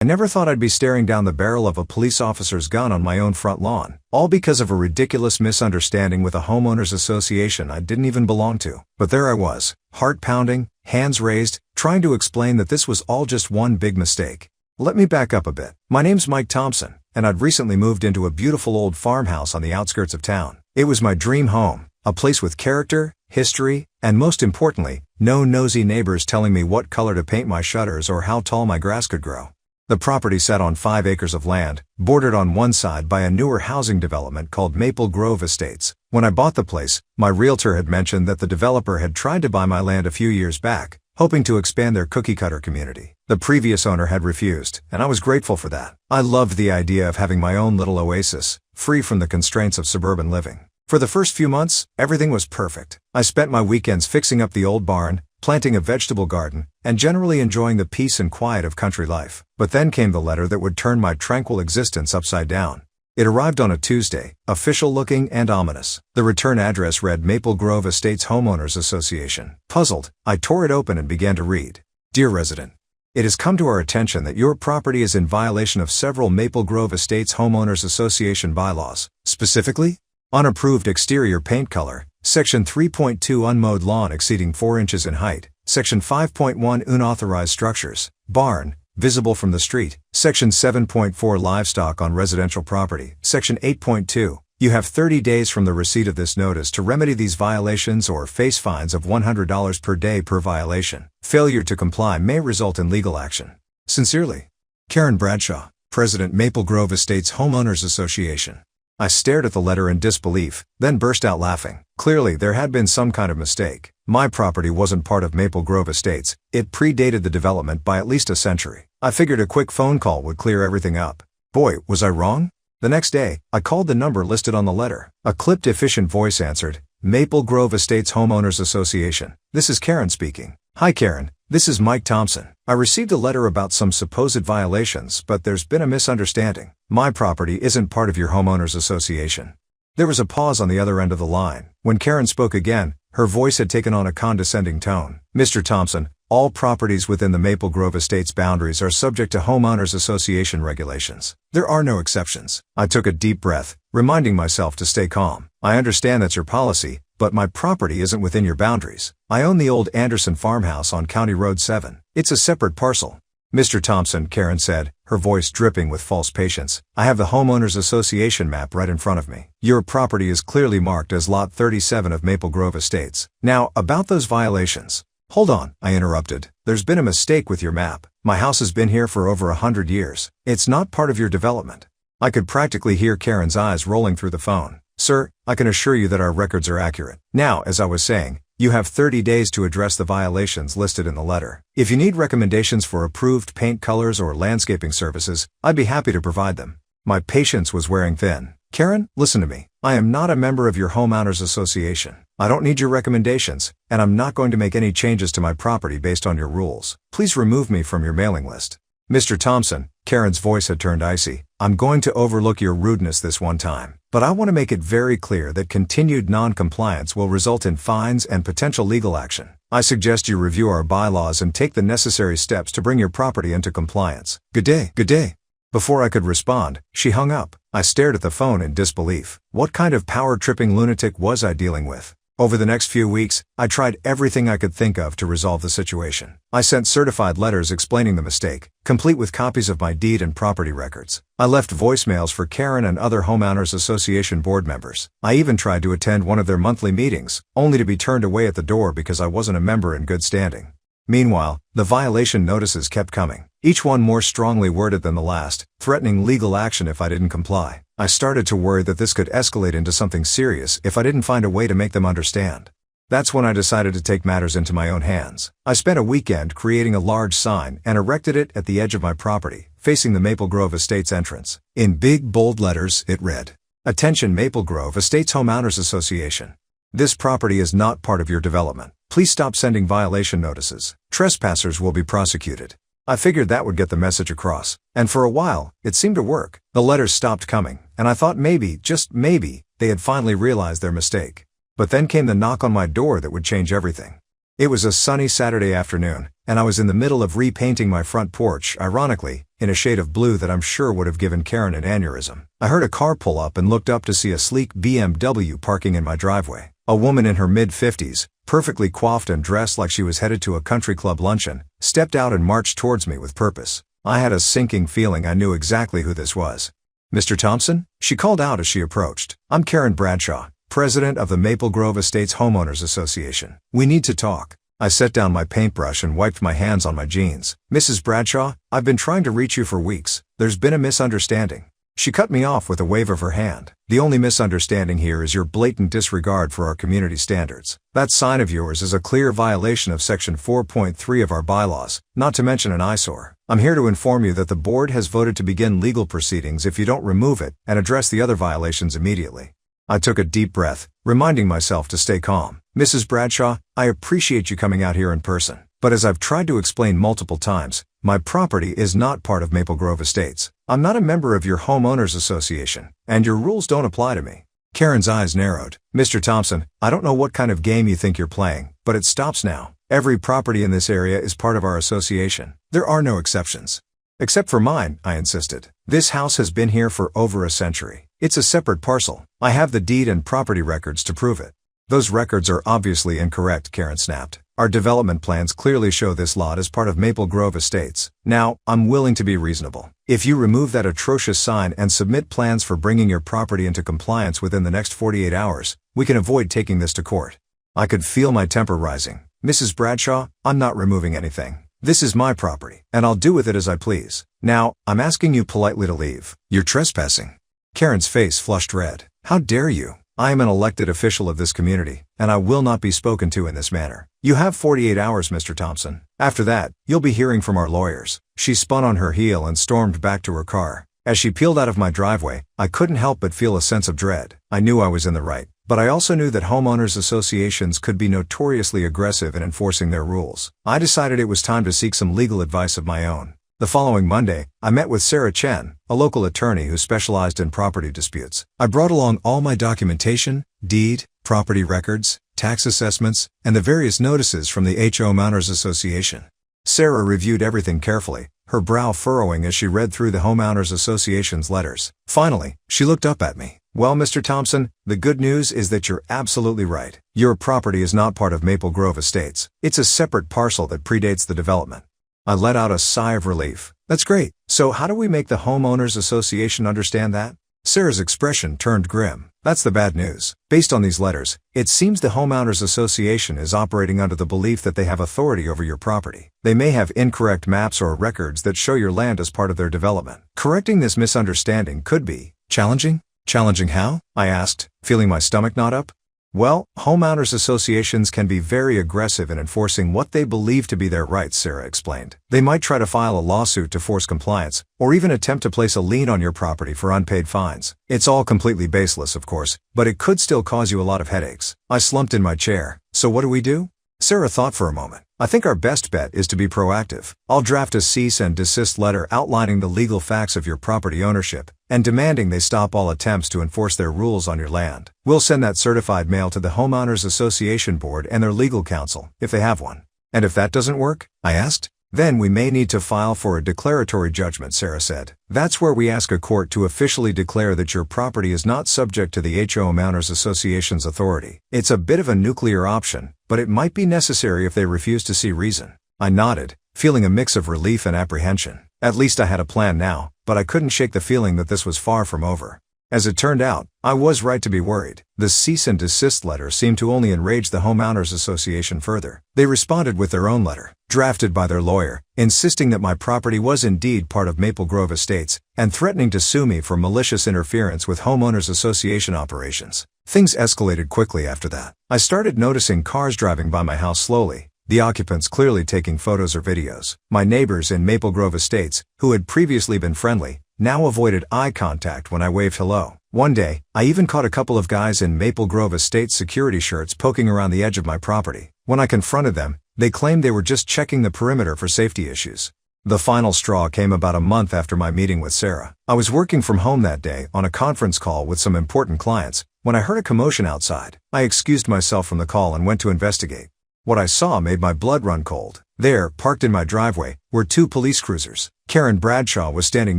I never thought I'd be staring down the barrel of a police officer's gun on my own front lawn, all because of a ridiculous misunderstanding with a homeowners association I didn't even belong to. But there I was, heart pounding, hands raised, trying to explain that this was all just one big mistake. Let me back up a bit. My name's Mike Thompson, and I'd recently moved into a beautiful old farmhouse on the outskirts of town. It was my dream home, a place with character, history, and most importantly, no nosy neighbors telling me what color to paint my shutters or how tall my grass could grow. The property sat on 5 acres of land, bordered on one side by a newer housing development called Maple Grove Estates. When I bought the place, my realtor had mentioned that the developer had tried to buy my land a few years back, hoping to expand their cookie-cutter community. The previous owner had refused, and I was grateful for that. I loved the idea of having my own little oasis, free from the constraints of suburban living. For the first few months, everything was perfect. I spent my weekends fixing up the old barn, planting a vegetable garden, and generally enjoying the peace and quiet of country life. But then came the letter that would turn my tranquil existence upside down. It arrived on a Tuesday, official-looking and ominous. The return address read Maple Grove Estates Homeowners Association. Puzzled, I tore it open and began to read. Dear resident, it has come to our attention that your property is in violation of several Maple Grove Estates Homeowners Association bylaws. Specifically, unapproved exterior paint color, Section 3.2 unmowed lawn exceeding 4 inches in height, Section 5.1 unauthorized structures, barn, visible from the street, Section 7.4 livestock on residential property, Section 8.2. You have 30 days from the receipt of this notice to remedy these violations or face fines of $100 per day per violation. Failure to comply may result in legal action. Sincerely, Karen Bradshaw, President, Maple Grove Estates Homeowners Association. I stared at the letter in disbelief, then burst out laughing. Clearly, there had been some kind of mistake. My property wasn't part of Maple Grove Estates. It predated the development by at least a century. I figured a quick phone call would clear everything up. Boy, was I wrong? The next day, I called the number listed on the letter. A clipped, efficient voice answered, Maple Grove Estates Homeowners Association. This is Karen speaking. Hi Karen, this is Mike Thompson. I received a letter about some supposed violations, but there's been a misunderstanding. My property isn't part of your homeowners association. There was a pause on the other end of the line. When Karen spoke again, her voice had taken on a condescending tone. Mr. Thompson, all properties within the Maple Grove Estates boundaries are subject to homeowners association regulations. There are no exceptions. I took a deep breath, reminding myself to stay calm. I understand that's your policy, but my property isn't within your boundaries. I own the old Anderson farmhouse on County Road 7. It's a separate parcel. Mr. Thompson, Karen said, her voice dripping with false patience, I have the homeowners association map right in front of me. Your property is clearly marked as Lot 37 of Maple Grove Estates. Now, about those violations. Hold on, I interrupted. There's been a mistake with your map. My house has been here for over 100 years. It's not part of your development. I could practically hear Karen's eyes rolling through the phone. Sir, I can assure you that our records are accurate. Now, as I was saying, you have 30 days to address the violations listed in the letter. If you need recommendations for approved paint colors or landscaping services, I'd be happy to provide them. My patience was wearing thin. Karen, listen to me. I am not a member of your homeowners association. I don't need your recommendations, and I'm not going to make any changes to my property based on your rules. Please remove me from your mailing list. Mr. Thompson, Karen's voice had turned icy. I'm going to overlook your rudeness this one time, but I want to make it very clear that continued non-compliance will result in fines and potential legal action. I suggest you review our bylaws and take the necessary steps to bring your property into compliance. Good day. Good day. Before I could respond, she hung up. I stared at the phone in disbelief. What kind of power-tripping lunatic was I dealing with? Over the next few weeks, I tried everything I could think of to resolve the situation. I sent certified letters explaining the mistake, complete with copies of my deed and property records. I left voicemails for Karen and other homeowners association board members. I even tried to attend one of their monthly meetings, only to be turned away at the door because I wasn't a member in good standing. Meanwhile, the violation notices kept coming, each one more strongly worded than the last, threatening legal action if I didn't comply. I started to worry that this could escalate into something serious if I didn't find a way to make them understand. That's when I decided to take matters into my own hands. I spent a weekend creating a large sign and erected it at the edge of my property, facing the Maple Grove Estates entrance. In big, bold letters, it read, Attention Maple Grove Estates Homeowners Association. This property is not part of your development. Please stop sending violation notices. Trespassers will be prosecuted. I figured that would get the message across, and for a while, it seemed to work. The letters stopped coming, and I thought maybe, just maybe, they had finally realized their mistake. But then came the knock on my door that would change everything. It was a sunny Saturday afternoon, and I was in the middle of repainting my front porch, ironically, in a shade of blue that I'm sure would have given Karen an aneurysm. I heard a car pull up and looked up to see a sleek BMW parking in my driveway. A woman in her mid-50s, perfectly coiffed and dressed like she was headed to a country club luncheon, stepped out and marched towards me with purpose. I had a sinking feeling I knew exactly who this was. "Mr. Thompson?" she called out as she approached. "I'm Karen Bradshaw, president of the Maple Grove Estates Homeowners Association. We need to talk." I set down my paintbrush and wiped my hands on my jeans. "Mrs. Bradshaw, I've been trying to reach you for weeks. There's been a misunderstanding." She cut me off with a wave of her hand. "The only misunderstanding here is your blatant disregard for our community standards. That sign of yours is a clear violation of Section 4.3 of our bylaws, not to mention an eyesore. I'm here to inform you that the board has voted to begin legal proceedings if you don't remove it and address the other violations immediately." I took a deep breath, reminding myself to stay calm. "Mrs. Bradshaw, I appreciate you coming out here in person, but as I've tried to explain multiple times, my property is not part of Maple Grove Estates. I'm not a member of your homeowners association, and your rules don't apply to me." Karen's eyes narrowed. "Mr. Thompson, I don't know what kind of game you think you're playing, but it stops now. Every property in this area is part of our association. There are no exceptions." "Except for mine," I insisted. "This house has been here for over a century. It's a separate parcel. I have the deed and property records to prove it." "Those records are obviously incorrect," Karen snapped. "Our development plans clearly show this lot as part of Maple Grove Estates. Now, I'm willing to be reasonable. If you remove that atrocious sign and submit plans for bringing your property into compliance within the next 48 hours, we can avoid taking this to court." I could feel my temper rising. "Mrs. Bradshaw, I'm not removing anything. This is my property, and I'll do with it as I please. Now, I'm asking you politely to leave. You're trespassing." Karen's face flushed red. "How dare you? I am an elected official of this community, and I will not be spoken to in this manner. You have 48 hours, Mr. Thompson. After that, you'll be hearing from our lawyers." She spun on her heel and stormed back to her car. As she peeled out of my driveway, I couldn't help but feel a sense of dread. I knew I was in the right, but I also knew that homeowners associations could be notoriously aggressive in enforcing their rules. I decided it was time to seek some legal advice of my own. The following Monday, I met with Sarah Chen, a local attorney who specialized in property disputes. I brought along all my documentation, deed, property records, tax assessments, and the various notices from the HOA Homeowners Association. Sarah reviewed everything carefully, her brow furrowing as she read through the Homeowners Association's letters. Finally, she looked up at me. "Well, Mr. Thompson, the good news is that you're absolutely right. Your property is not part of Maple Grove Estates. It's a separate parcel that predates the development." I let out a sigh of relief. "That's great. So how do we make the Homeowners Association understand that?" Sarah's expression turned grim. "That's the bad news. Based on these letters, it seems the Homeowners Association is operating under the belief that they have authority over your property. They may have incorrect maps or records that show your land as part of their development. Correcting this misunderstanding could be challenging." "Challenging how?" I asked, feeling my stomach knot up. "Well, homeowners associations can be very aggressive in enforcing what they believe to be their rights," Sarah explained. "They might try to file a lawsuit to force compliance, or even attempt to place a lien on your property for unpaid fines. It's all completely baseless, of course, but it could still cause you a lot of headaches." I slumped in my chair. "So what do we do?" Sarah thought for a moment. "I think our best bet is to be proactive. I'll draft a cease and desist letter outlining the legal facts of your property ownership and demanding they stop all attempts to enforce their rules on your land. We'll send that certified mail to the Homeowners Association Board and their legal counsel, if they have one." "And if that doesn't work?" I asked. "Then we may need to file for a declaratory judgment," Sarah said. "That's where we ask a court to officially declare that your property is not subject to the HOA Homeowners Association's authority. It's a bit of a nuclear option, but it might be necessary if they refuse to see reason." I nodded, feeling a mix of relief and apprehension. At least I had a plan now, but I couldn't shake the feeling that this was far from over. As it turned out, I was right to be worried. The cease and desist letter seemed to only enrage the Homeowners Association further. They responded with their own letter, drafted by their lawyer, insisting that my property was indeed part of Maple Grove Estates, and threatening to sue me for malicious interference with Homeowners Association operations. Things escalated quickly after that. I started noticing cars driving by my house slowly, the occupants clearly taking photos or videos. My neighbors in Maple Grove Estates, who had previously been friendly, now avoided eye contact when I waved hello. One day, I even caught a couple of guys in Maple Grove Estates security shirts poking around the edge of my property. When I confronted them, they claimed they were just checking the perimeter for safety issues. The final straw came about a month after my meeting with Sarah. I was working from home that day on a conference call with some important clients when I heard a commotion outside. I excused myself from the call and went to investigate. What I saw made my blood run cold. There, parked in my driveway, were two police cruisers. Karen Bradshaw was standing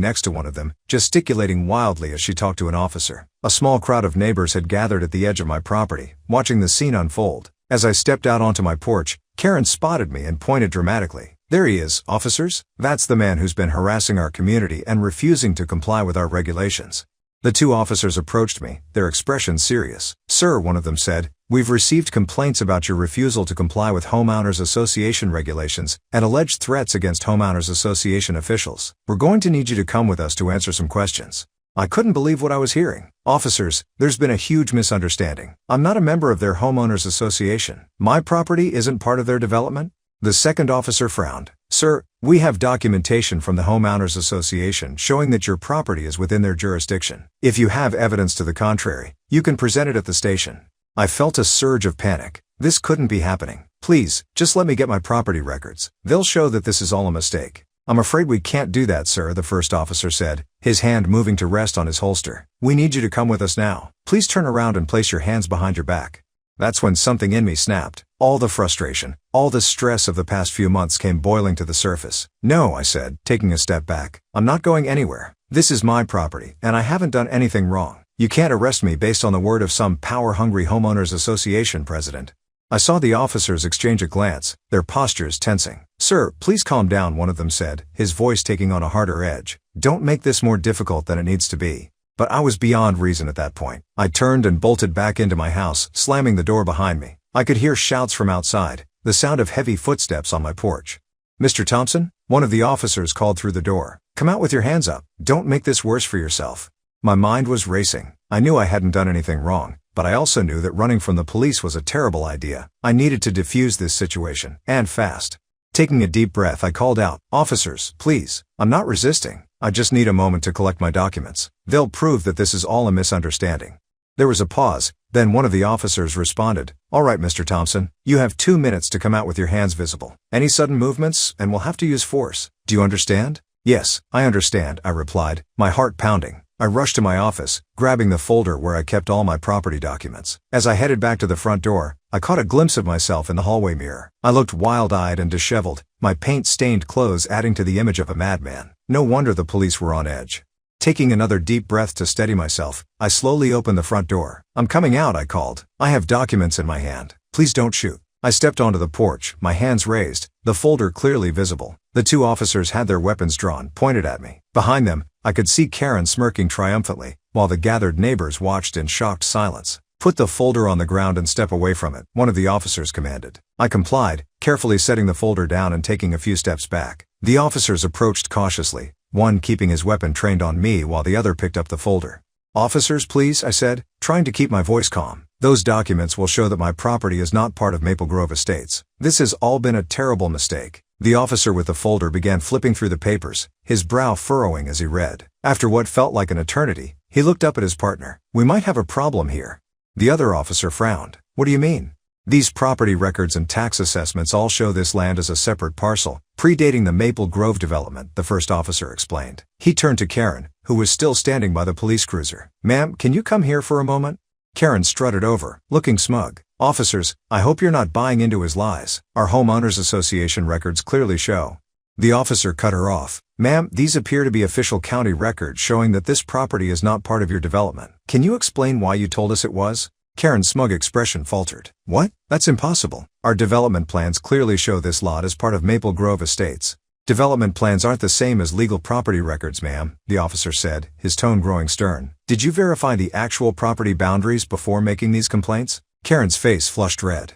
next to one of them, gesticulating wildly as she talked to an officer. A small crowd of neighbors had gathered at the edge of my property, watching the scene unfold. As I stepped out onto my porch, Karen spotted me and pointed dramatically. "There he is, officers. That's the man who's been harassing our community and refusing to comply with our regulations." The two officers approached me, their expressions serious. "Sir," one of them said, "we've received complaints about your refusal to comply with Homeowners Association regulations and alleged threats against Homeowners Association officials. We're going to need you to come with us to answer some questions." I couldn't believe what I was hearing. "Officers, there's been a huge misunderstanding. I'm not a member of their Homeowners Association. My property isn't part of their development." The second officer frowned. "Sir, we have documentation from the Homeowners Association showing that your property is within their jurisdiction. If you have evidence to the contrary, you can present it at the station." I felt a surge of panic. This couldn't be happening. "Please, just let me get my property records. They'll show that this is all a mistake." "I'm afraid we can't do that, sir," the first officer said, his hand moving to rest on his holster. "We need you to come with us now. Please turn around and place your hands behind your back." That's when something in me snapped. All the frustration, all the stress of the past few months came boiling to the surface. "No," I said, taking a step back. "I'm not going anywhere. This is my property, and I haven't done anything wrong. You can't arrest me based on the word of some power-hungry Homeowners Association president." I saw the officers exchange a glance, their postures tensing. "Sir, please calm down," one of them said, his voice taking on a harder edge. "Don't make this more difficult than it needs to be." But I was beyond reason at that point. I turned and bolted back into my house, slamming the door behind me. I could hear shouts from outside, the sound of heavy footsteps on my porch. "Mr. Thompson?" one of the officers called through the door. "Come out with your hands up. Don't make this worse for yourself." My mind was racing. I knew I hadn't done anything wrong, but I also knew that running from the police was a terrible idea. I needed to defuse this situation, and fast. Taking a deep breath, I called out, "Officers, please. I'm not resisting. I just need a moment to collect my documents. They'll prove that this is all a misunderstanding." There was a pause, then one of the officers responded, "All right, Mr. Thompson, you have 2 minutes to come out with your hands visible. Any sudden movements, and we'll have to use force. Do you understand?" "Yes, I understand," I replied, my heart pounding. I rushed to my office, grabbing the folder where I kept all my property documents. As I headed back to the front door, I caught a glimpse of myself in the hallway mirror. I looked wild-eyed and disheveled, my paint-stained clothes adding to the image of a madman. No wonder the police were on edge. Taking another deep breath to steady myself, I slowly opened the front door. "I'm coming out," I called. "I have documents in my hand. Please don't shoot." I stepped onto the porch, my hands raised, the folder clearly visible. The two officers had their weapons drawn, pointed at me. Behind them, I could see Karen smirking triumphantly, while the gathered neighbors watched in shocked silence. "Put the folder on the ground and step away from it," one of the officers commanded. I complied, carefully setting the folder down and taking a few steps back. The officers approached cautiously, one keeping his weapon trained on me while the other picked up the folder. "Officers, please," I said, trying to keep my voice calm. "Those documents will show that my property is not part of Maple Grove Estates. This has all been a terrible mistake." The officer with the folder began flipping through the papers, his brow furrowing as he read. After what felt like an eternity, he looked up at his partner. "We might have a problem here." The other officer frowned. "What do you mean?" "These property records and tax assessments all show this land as a separate parcel, predating the Maple Grove development," the first officer explained. He turned to Karen, who was still standing by the police cruiser. "Ma'am, can you come here for a moment?" Karen strutted over, looking smug. "Officers, I hope you're not buying into his lies. Our Homeowners Association records clearly show." The officer cut her off. "Ma'am, these appear to be official county records showing that this property is not part of your development. Can you explain why you told us it was?" Karen's smug expression faltered. "What? That's impossible. Our development plans clearly show this lot as part of Maple Grove Estates." "Development plans aren't the same as legal property records, ma'am," the officer said, his tone growing stern. "Did you verify the actual property boundaries before making these complaints?" Karen's face flushed red.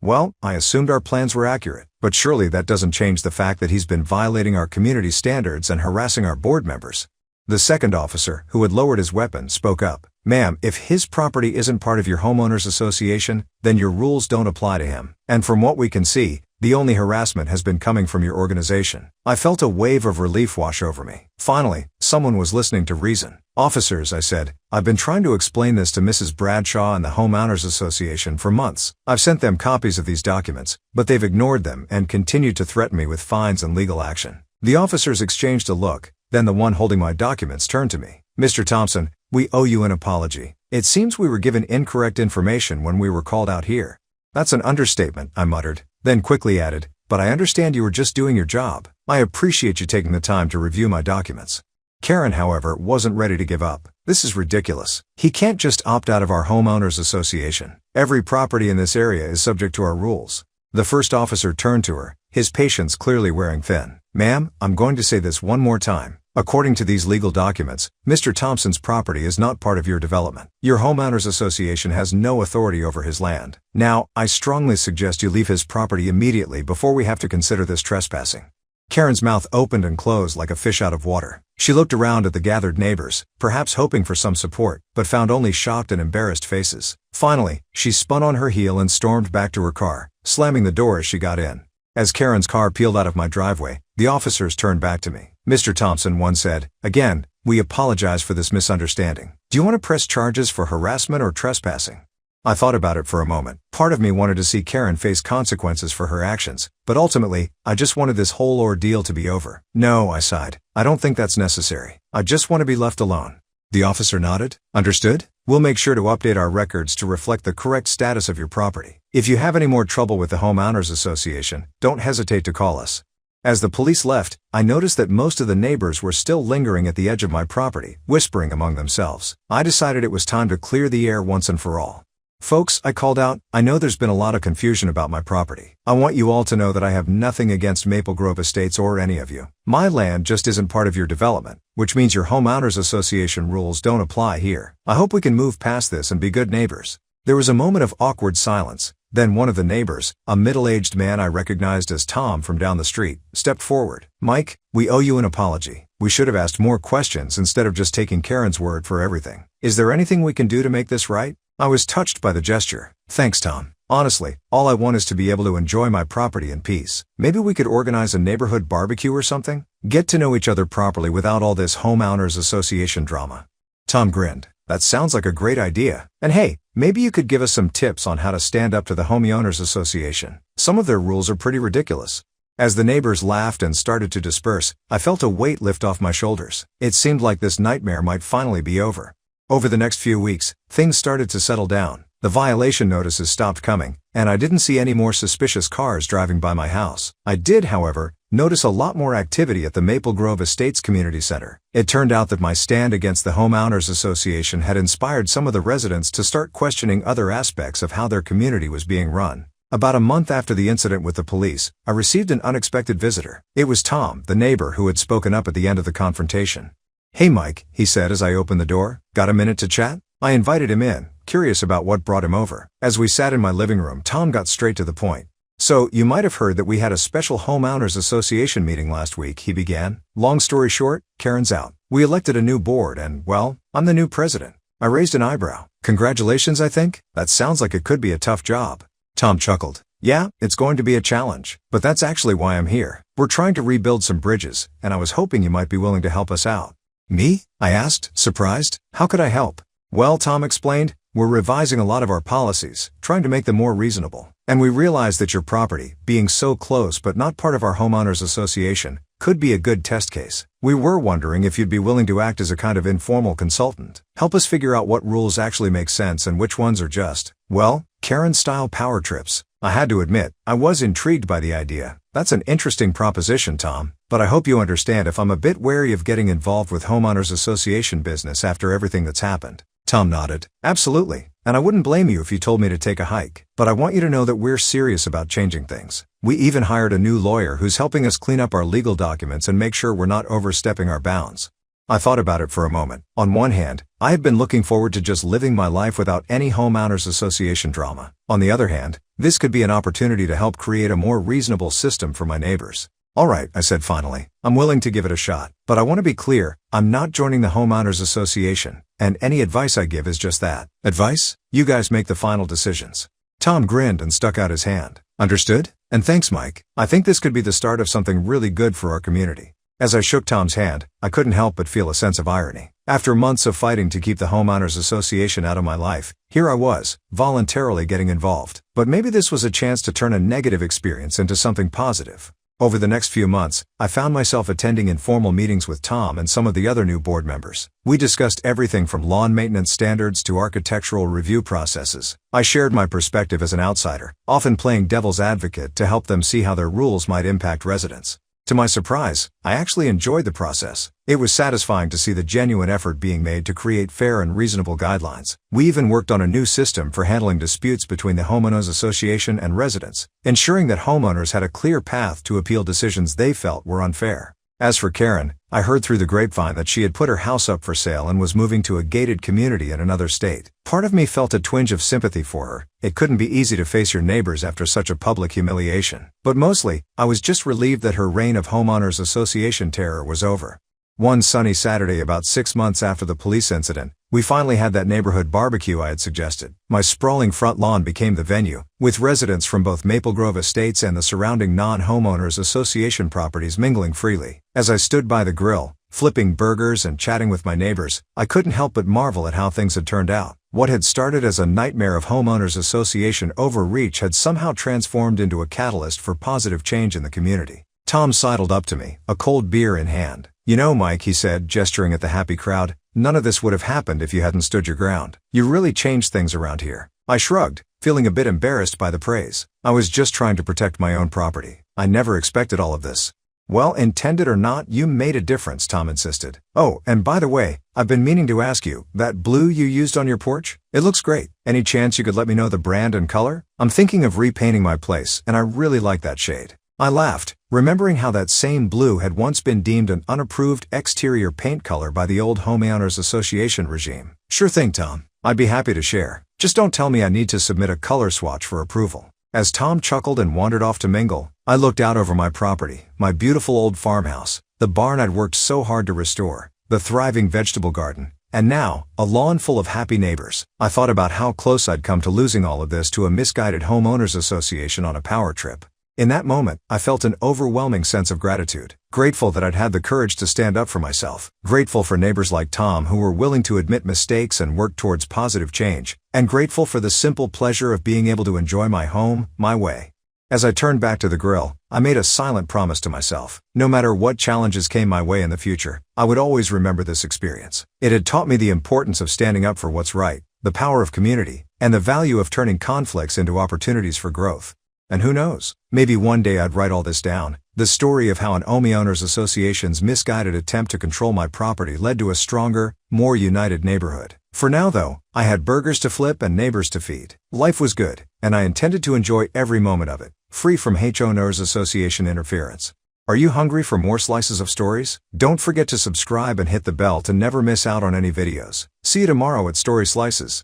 Well, I assumed our plans were accurate, but surely that doesn't change the fact that he's been violating our community standards and harassing our board members." The second officer, who had lowered his weapon, spoke up. "Ma'am, if his property isn't part of your homeowners association, then your rules don't apply to him. And from what we can see, the only harassment has been coming from your organization." I felt a wave of relief wash over me. Finally, someone was listening to reason. "Officers," I said, "I've been trying to explain this to Mrs. Bradshaw and the Homeowners Association for months. I've sent them copies of these documents, but they've ignored them and continued to threaten me with fines and legal action." The officers exchanged a look, then the one holding my documents turned to me. "Mr. Thompson, we owe you an apology. It seems we were given incorrect information when we were called out here." That's an understatement, I muttered, then quickly added, but I understand you were just doing your job. I appreciate you taking the time to review my documents. Karen, however, wasn't ready to give up. This is ridiculous. He can't just opt out of our homeowners association. Every property in this area is subject to our rules. The first officer turned to her, his patience clearly wearing thin. Ma'am, I'm going to say this one more time. According to these legal documents, Mr. Thompson's property is not part of your development. Your homeowners association has no authority over his land. Now, I strongly suggest you leave his property immediately before we have to consider this trespassing. Karen's mouth opened and closed like a fish out of water. She looked around at the gathered neighbors, perhaps hoping for some support, but found only shocked and embarrassed faces. Finally, she spun on her heel and stormed back to her car, slamming the door as she got in. As Karen's car peeled out of my driveway, the officers turned back to me. Mr. Thompson, one said, again, we apologize for this misunderstanding. Do you want to press charges for harassment or trespassing? I thought about it for a moment. Part of me wanted to see Karen face consequences for her actions, but ultimately, I just wanted this whole ordeal to be over. No, I sighed. I don't think that's necessary. I just want to be left alone. The officer nodded. Understood? We'll make sure to update our records to reflect the correct status of your property. If you have any more trouble with the homeowners association, don't hesitate to call us. As the police left, I noticed that most of the neighbors were still lingering at the edge of my property, whispering among themselves. I decided it was time to clear the air once and for all. Folks, I called out, I know there's been a lot of confusion about my property. I want you all to know that I have nothing against Maple Grove Estates or any of you. My land just isn't part of your development, which means your homeowners association rules don't apply here. I hope we can move past this and be good neighbors. There was a moment of awkward silence. Then one of the neighbors, a middle-aged man I recognized as Tom from down the street, stepped forward. Mike, we owe you an apology. We should have asked more questions instead of just taking Karen's word for everything. Is there anything we can do to make this right? I was touched by the gesture. Thanks, Tom. Honestly, all I want is to be able to enjoy my property in peace. Maybe we could organize a neighborhood barbecue or something? Get to know each other properly without all this homeowners association drama. Tom grinned. That sounds like a great idea. And hey, maybe you could give us some tips on how to stand up to the homeowners association. Some of their rules are pretty ridiculous. As the neighbors laughed and started to disperse, I felt a weight lift off my shoulders. It seemed like this nightmare might finally be over. Over the next few weeks, things started to settle down. The violation notices stopped coming, and I didn't see any more suspicious cars driving by my house. I did, however, notice a lot more activity at the Maple Grove Estates Community Center. It turned out that my stand against the Homeowners Association had inspired some of the residents to start questioning other aspects of how their community was being run. About a month after the incident with the police, I received an unexpected visitor. It was Tom, the neighbor who had spoken up at the end of the confrontation. Hey Mike, he said as I opened the door. Got a minute to chat? I invited him in, curious about what brought him over. As we sat in my living room, Tom got straight to the point. So, you might have heard that we had a special homeowners association meeting last week, he began. Long story short, Karen's out. We elected a new board and, well, I'm the new president. I raised an eyebrow. Congratulations, I think? That sounds like it could be a tough job. Tom chuckled. Yeah, it's going to be a challenge, but that's actually why I'm here. We're trying to rebuild some bridges, and I was hoping you might be willing to help us out. Me? I asked, surprised. How could I help? Well, Tom explained, we're revising a lot of our policies, trying to make them more reasonable. And we realize that your property, being so close but not part of our homeowners association, could be a good test case. We were wondering if you'd be willing to act as a kind of informal consultant. Help us figure out what rules actually make sense and which ones are just, well, Karen-style power trips. I had to admit, I was intrigued by the idea. That's an interesting proposition, Tom, but I hope you understand if I'm a bit wary of getting involved with homeowners association business after everything that's happened. Tom nodded. Absolutely, and I wouldn't blame you if you told me to take a hike, but I want you to know that we're serious about changing things. We even hired a new lawyer who's helping us clean up our legal documents and make sure we're not overstepping our bounds. I thought about it for a moment. On one hand, I had been looking forward to just living my life without any homeowners association drama. On the other hand, this could be an opportunity to help create a more reasonable system for my neighbors. All right, I said finally. I'm willing to give it a shot, but I want to be clear, I'm not joining the homeowners association, and any advice I give is just that. Advice? You guys make the final decisions. Tom grinned and stuck out his hand. Understood? And thanks, Mike. I think this could be the start of something really good for our community. As I shook Tom's hand, I couldn't help but feel a sense of irony. After months of fighting to keep the homeowners association out of my life, here I was, voluntarily getting involved. But maybe this was a chance to turn a negative experience into something positive. Over the next few months, I found myself attending informal meetings with Tom and some of the other new board members. We discussed everything from lawn maintenance standards to architectural review processes. I shared my perspective as an outsider, often playing devil's advocate to help them see how their rules might impact residents. To my surprise, I actually enjoyed the process. It was satisfying to see the genuine effort being made to create fair and reasonable guidelines. We even worked on a new system for handling disputes between the homeowners association and residents, ensuring that homeowners had a clear path to appeal decisions they felt were unfair. As for Karen, I heard through the grapevine that she had put her house up for sale and was moving to a gated community in another state. Part of me felt a twinge of sympathy for her. It couldn't be easy to face your neighbors after such a public humiliation. But mostly, I was just relieved that her reign of homeowners association terror was over. One sunny Saturday about 6 months after the police incident, we finally had that neighborhood barbecue I had suggested. My sprawling front lawn became the venue, with residents from both Maple Grove Estates and the surrounding non-homeowners association properties mingling freely. As I stood by the grill, flipping burgers and chatting with my neighbors, I couldn't help but marvel at how things had turned out. What had started as a nightmare of homeowners association overreach had somehow transformed into a catalyst for positive change in the community. Tom sidled up to me, a cold beer in hand. "You know, Mike," he said, gesturing at the happy crowd, "none of this would have happened if you hadn't stood your ground. You really changed things around here." I shrugged, feeling a bit embarrassed by the praise. I was just trying to protect my own property. I never expected all of this. "Well, intended or not, you made a difference," Tom insisted. "Oh, and by the way, I've been meaning to ask you, that blue you used on your porch? It looks great. Any chance you could let me know the brand and color? I'm thinking of repainting my place, and I really like that shade." I laughed, remembering how that same blue had once been deemed an unapproved exterior paint color by the old Homeowners Association regime. "Sure thing, Tom. I'd be happy to share. Just don't tell me I need to submit a color swatch for approval." As Tom chuckled and wandered off to mingle, I looked out over my property, my beautiful old farmhouse, the barn I'd worked so hard to restore, the thriving vegetable garden, and now, a lawn full of happy neighbors. I thought about how close I'd come to losing all of this to a misguided homeowners association on a power trip. In that moment, I felt an overwhelming sense of gratitude. Grateful that I'd had the courage to stand up for myself. Grateful for neighbors like Tom who were willing to admit mistakes and work towards positive change. And grateful for the simple pleasure of being able to enjoy my home, my way. As I turned back to the grill, I made a silent promise to myself. No matter what challenges came my way in the future, I would always remember this experience. It had taught me the importance of standing up for what's right, the power of community, and the value of turning conflicts into opportunities for growth. And who knows, maybe one day I'd write all this down. The story of how an homeowners association's misguided attempt to control my property led to a stronger, more united neighborhood. For now though, I had burgers to flip and neighbors to feed. Life was good, and I intended to enjoy every moment of it, free from homeowners association interference. Are you hungry for more slices of stories? Don't forget to subscribe and hit the bell to never miss out on any videos. See you tomorrow at Story Slices.